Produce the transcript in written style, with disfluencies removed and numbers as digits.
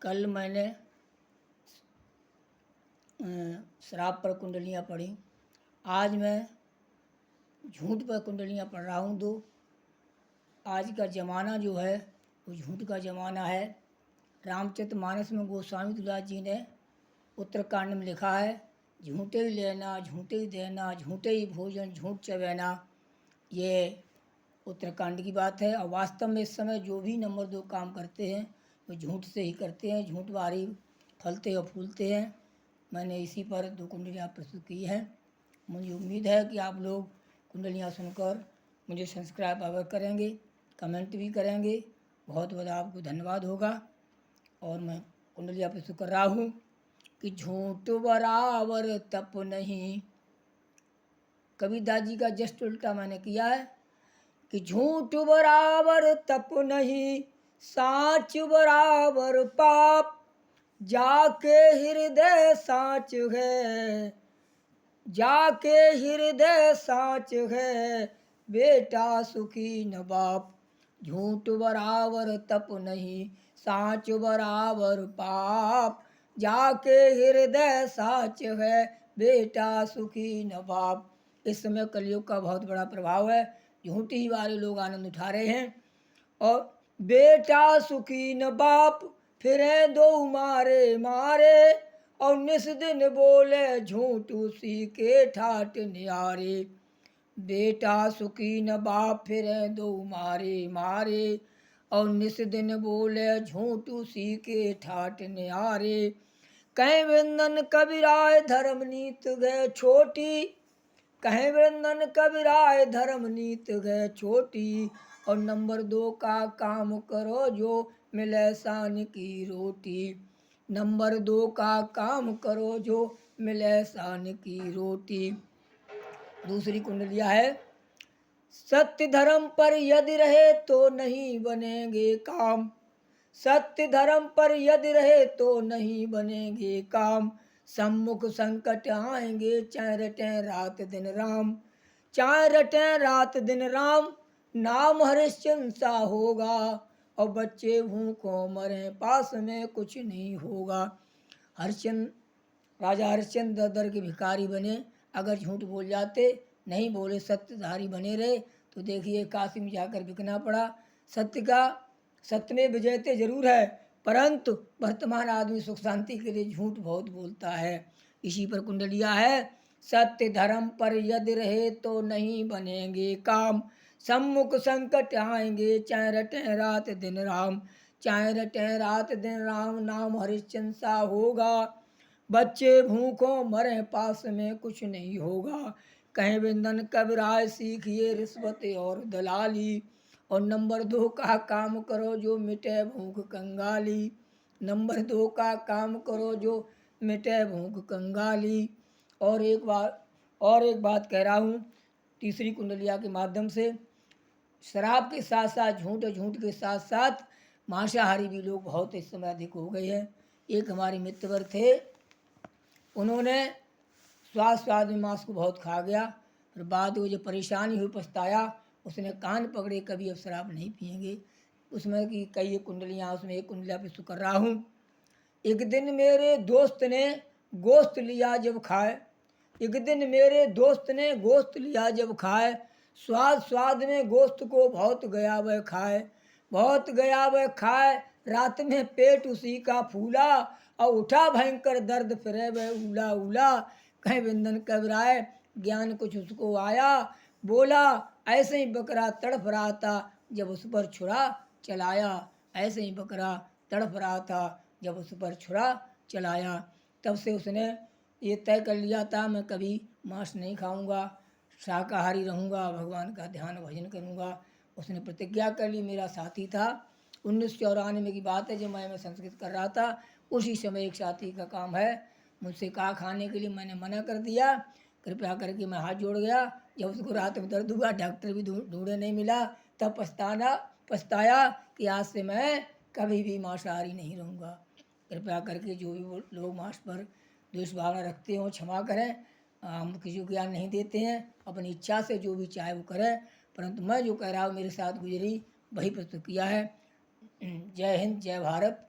कल मैंने शराब पर कुंडलियाँ पढ़ी। आज मैं झूठ पर कुंडलियाँ पढ़ रहा हूँ। दो आज का ज़माना जो है वो झूठ का ज़माना है। रामचरितमानस में गोस्वामी तुलसीदास जी ने उत्तरकांड में लिखा है, झूठे ही लेना, झूठे ही देना, झूठे ही भोजन, झूठ चबेना। ये उत्तरकांड की बात है। और वास्तव में इस समय जो भी नंबर 2 काम करते हैं वो झूठ से ही करते हैं। झूठ वारी फलते और फूलते हैं। मैंने इसी पर 2 कुंडलियाँ प्रस्तुत की हैं। मुझे उम्मीद है कि आप लोग कुंडलियाँ सुनकर मुझे सब्सक्राइब अगर करेंगे, कमेंट भी करेंगे। बहुत बहुत आपको धन्यवाद होगा। और मैं कुंडलियाँ प्रस्तुत कर रहा हूँ कि झूठ बराबर तप नहीं। कबीरदास जी का जस्ट उल्टा मैंने किया है कि झूठ बराबर तप नहीं, साच बराबर पाप, जाके हृदय साच है, जाके हृदय साच है, बेटा सुखी न बाप। झूठ बराबर तप नहीं, साच बराबर पाप, जाके हृदय साच है, बेटा सुखी न बाप। इस समय कलयुग का बहुत बड़ा प्रभाव है। झूठी वाले लोग आनंद उठा रहे हैं। और बेटा सुखी न बाप, फिरे दो मारे मारे, और निस दिन बोले झूठ उसी के ठाट न्यारे। बेटा सुखी न बाप, फिरे दो मारे मारे, और निस दिन बोले झूठ उसी के ठाट न्यारे। कहीं वृंदन कबीराय धर्म नीत गए छोटी, कहीं वृंदन कबीराय धर्म नीत गए छोटी, और नंबर 2 का काम करो जो मिले शान की रोटी। नंबर 2 का काम करो जो मिले शान की रोटी। दूसरी कुंडलिया है, सत्य धर्म पर यदि रहे तो नहीं बनेंगे काम, सत्य धर्म पर यदि रहे तो नहीं बनेंगे काम। सम्मुख संकट आएंगे चाहे रटे रात दिन राम, चाहे रटे रात दिन राम, नाम हरिश्चंद्र सा होगा, और बच्चे भूखों मरे पास में कुछ नहीं होगा। हरिश्चंद्र, राजा हरिश्चंद्र दर के भिखारी बने। अगर झूठ बोल जाते, नहीं बोले, सत्यधारी बने रहे, तो देखिए काशी में जाकर बिकना पड़ा। सत्य में विजयते जरूर है, परंतु वर्तमान आदमी सुख शांति के लिए झूठ बहुत बोलता है। इसी पर कुंडलिया है, सत्य धर्म पर यदि रहे तो नहीं बनेंगे काम, सम्मुख संकट आएंगे चाहे रटे रात दिन राम, चाहे रटे रात दिन राम, नाम हरिश्चंद्र सा होगा, बच्चे भूखों मरे पास में कुछ नहीं होगा। कहीं बिंदन कबीराय सीखिए रिश्वत और दलाली, और नंबर 2 का काम करो जो मिटे भूख कंगाली। नंबर 2 का काम करो जो मिटे भूख कंगाली। और एक बात कह रहा हूँ तीसरी कुंडलिया के माध्यम से, शराब के साथ साथ झूठ और झूठ के साथ साथ मांसाहारी भी लोग बहुत इस समय अधिक हो गए हैं। एक हमारे मित्रवर थे, उन्होंने स्वाद में मांस को बहुत खा गया, और बाद में जो परेशानी हुई पछताया, उसने कान पकड़े कभी अब शराब नहीं पिएंगे। उसमें की कई कुंडलियाँ, उसमें एक कुंडलिया पे कर रहा हूँ। एक दिन मेरे दोस्त ने गोश्त लिया जब खाए, एक दिन मेरे दोस्त ने गोश्त लिया जब खाए, स्वाद में गोश्त को बहुत गया वह खाए, बहुत गया वह खाए, रात में पेट उसी का फूला, और उठा भयंकर दर्द फिरे वह उला उला। कहीं बिंदन कबराए ज्ञान कुछ उसको आया, बोला ऐसे ही बकरा तड़फ रहा था जब उस पर छुरा चलाया, ऐसे ही बकरा तड़फ रहा था जब उस पर छुरा चलाया। तब से उसने ये तय कर लिया था, मैं कभी मांस नहीं खाऊंगा, शाकाहारी रहूंगा, भगवान का ध्यान भजन करूंगा। उसने प्रतिज्ञा कर ली। मेरा साथी था, 1994 की बात है, जब मैं संस्कृत कर रहा था। उसी समय एक साथी का काम है, मुझसे कहा खाने के लिए, मैंने मना कर दिया। कृपया करके मैं हाथ जोड़ गया। जब उसको रात में दर्द हुआ, डॉक्टर भी ढूंढे नहीं मिला, तब पछताया कि आज से मैं कभी भी मांसाहारी नहीं रहूँगा। कृपया करके जो भी लोग मांस पर द्वेष भावना रखते हो क्षमा करें। हम किसी को ज्ञान नहीं देते हैं, अपनी इच्छा से जो भी चाहे वो करें, परंतु मैं जो कह रहा हूँ मेरे साथ गुजरी वही प्रस्तुत किया है। जय हिंद, जय भारत।